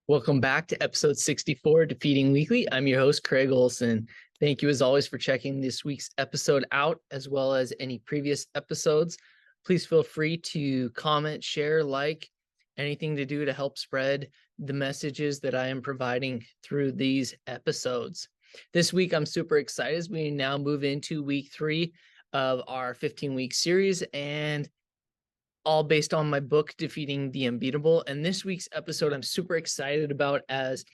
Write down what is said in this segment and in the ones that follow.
Welcome back to episode 64, Defeating Weekly. I'm your host, Craig Olson. Thank you, as always, for checking this week's episode out, as well as any previous episodes. Please feel free to comment, share, like, anything to do to help spread the messages that I am providing through these episodes. This week, I'm super excited as we now move into week 3 of our 15-week series, and all based on my book, Defeating the Unbeatable. And this week's episode, I'm super excited about, as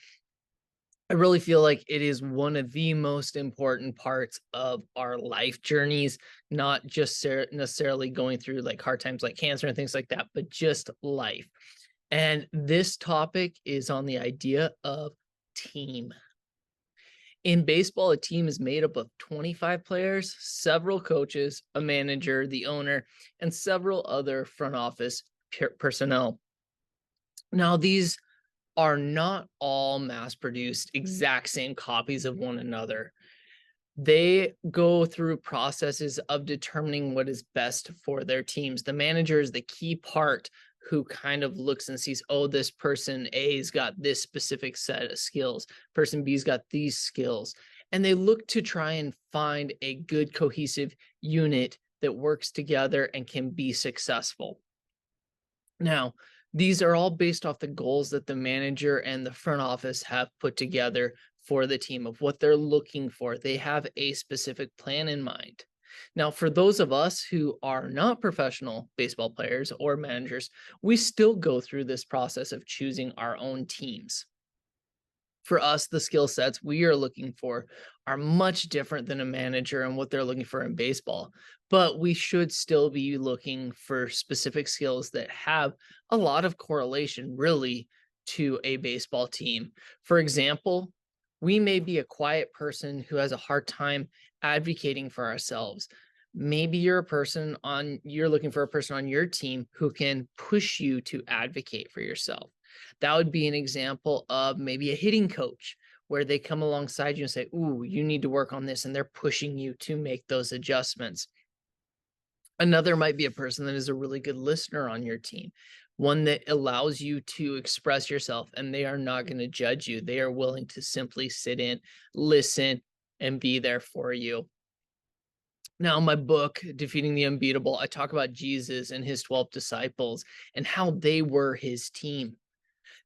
I really feel like it is one of the most important parts of our life journeys, not just necessarily going through like hard times like cancer and things like that, but just life. And this topic is on the idea of team. In baseball, a team is made up of 25 players, several coaches, a manager, the owner, and several other front office personnel. Now, these are not all mass-produced, exact same copies of one another. They go through processes of determining what is best for their teams. The manager is the key part who kind of looks and sees, oh, this person A's got this specific set of skills, person B's got these skills. And they look to try and find a good cohesive unit that works together and can be successful. Now, these are all based off the goals that the manager and the front office have put together for the team, of what they're looking for. They have a specific plan in mind. Now, for those of us who are not professional baseball players or managers, we still go through this process of choosing our own teams. For us, the skill sets we are looking for are much different than a manager and what they're looking for in baseball. But we should still be looking for specific skills that have a lot of correlation, really, to a baseball team. For example, we may be a quiet person who has a hard time advocating for ourselves. Maybe you're looking for a person on your team who can push you to advocate for yourself. That would be an example of maybe a hitting coach, where they come alongside you and say, ooh, you need to work on this, and they're pushing you to make those adjustments. Another might be a person that is a really good listener on your team, one that allows you to express yourself, and they are not going to judge you. They are willing to simply sit in, listen, and be there for you. Now, in my book, Defeating the Unbeatable, I talk about Jesus and his 12 disciples and how they were his team.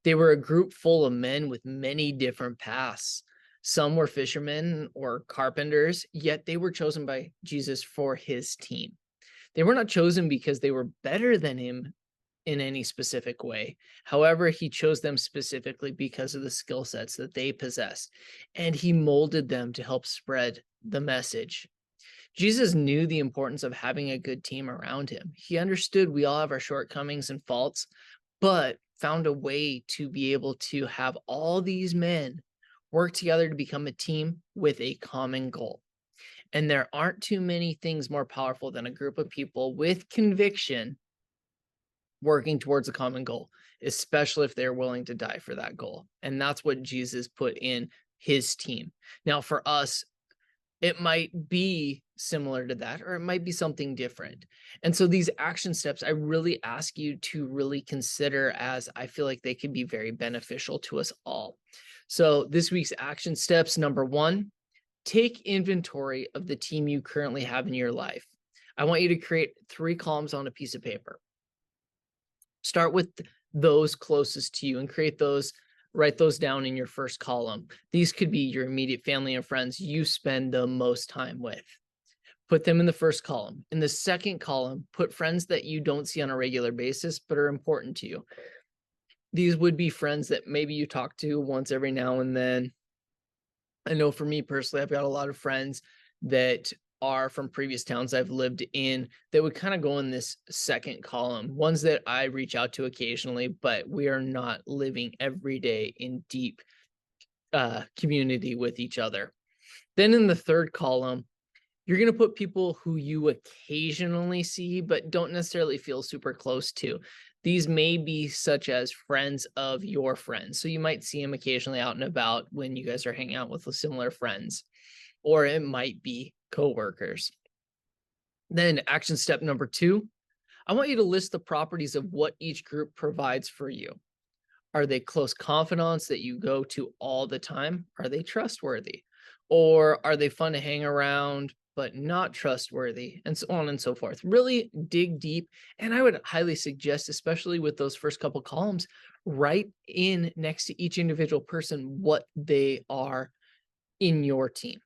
They were a group full of men with many different paths. Some were fishermen or carpenters, yet they were chosen by Jesus for his team. They were not chosen because they were better than him in any specific way. However, he chose them specifically because of the skill sets that they possessed, and he molded them to help spread the message. Jesus knew the importance of having a good team around him. He understood we all have our shortcomings and faults, but found a way to be able to have all these men work together to become a team with a common goal. And there aren't too many things more powerful than a group of people with conviction working towards a common goal, especially if they're willing to die for that goal. And that's what Jesus put in his team. Now, for us, it might be similar to that, or it might be something different. And so these action steps, I really ask you to really consider, as I feel like they can be very beneficial to us all. So this week's action steps, number 1, take inventory of the team you currently have in your life. I want you to create 3 columns on a piece of paper. Start with those closest to you and write those down in your first column. These could be your immediate family and friends you spend the most time with. Put them in the first column. In the second column, put friends that you don't see on a regular basis but are important to you. These would be friends that maybe you talk to once every now and then. I know for me personally, I've got a lot of friends that are from previous towns I've lived in that would kind of go in this second column, ones that I reach out to occasionally, but we are not living every day in deep community with each other. Then in the third column, you're going to put people who you occasionally see, but don't necessarily feel super close to. These may be such as friends of your friends. So you might see them occasionally out and about when you guys are hanging out with similar friends, or it might be coworkers. Then action step number 2, I want you to list the properties of what each group provides for you. Are they close confidants that you go to all the time? Are they trustworthy? Or are they fun to hang around, but not trustworthy? And so on and so forth. Really dig deep. And I would highly suggest, especially with those first couple columns, write in next to each individual person what they are in your team.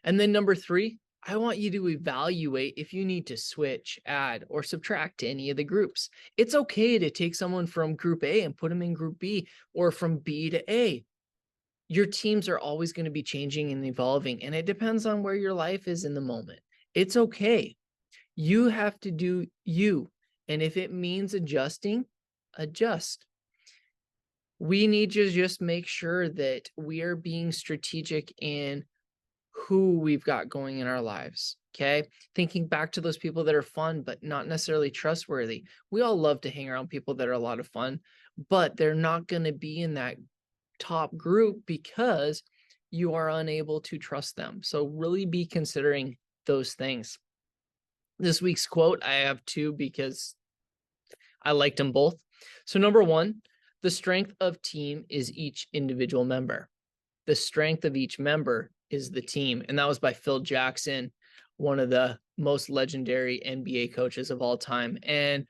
And then number 3, I want you to evaluate if you need to switch, add, or subtract to any of the groups. It's okay to take someone from group A and put them in group B, or from B to A. Your teams are always going to be changing and evolving, and it depends on where your life is in the moment. It's okay. You have to do you. And if it means adjusting, adjust. We need to just make sure that we are being strategic in who we've got going in our lives. Okay. Thinking back to those people that are fun, but not necessarily trustworthy. We all love to hang around people that are a lot of fun, but they're not going to be in that top group because you are unable to trust them. So really be considering those things. This week's quote, I have 2 because I liked them both. So number 1, the strength of team is each individual member. The strength of each member is the team. And that was by Phil Jackson, one of the most legendary NBA coaches of all time. And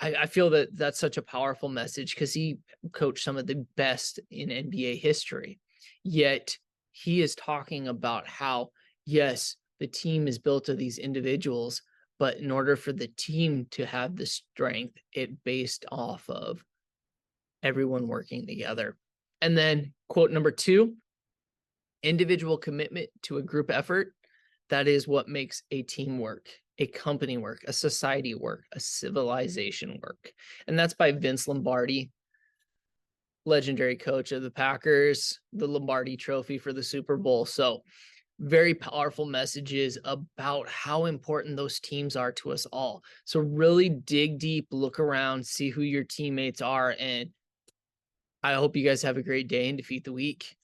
I feel that that's such a powerful message because he coached some of the best in NBA history. Yet he is talking about how, yes, the team is built of these individuals, but in order for the team to have the strength, it based off of everyone working together. And then quote number 2, individual commitment to a group effort. That is what makes a team work, a company work, a society work, a civilization work. And that's by Vince Lombardi, legendary coach of the Packers, the Lombardi Trophy for the Super Bowl. So very powerful messages about how important those teams are to us all. So really dig deep, look around, see who your teammates are. And I hope you guys have a great day and defeat the week.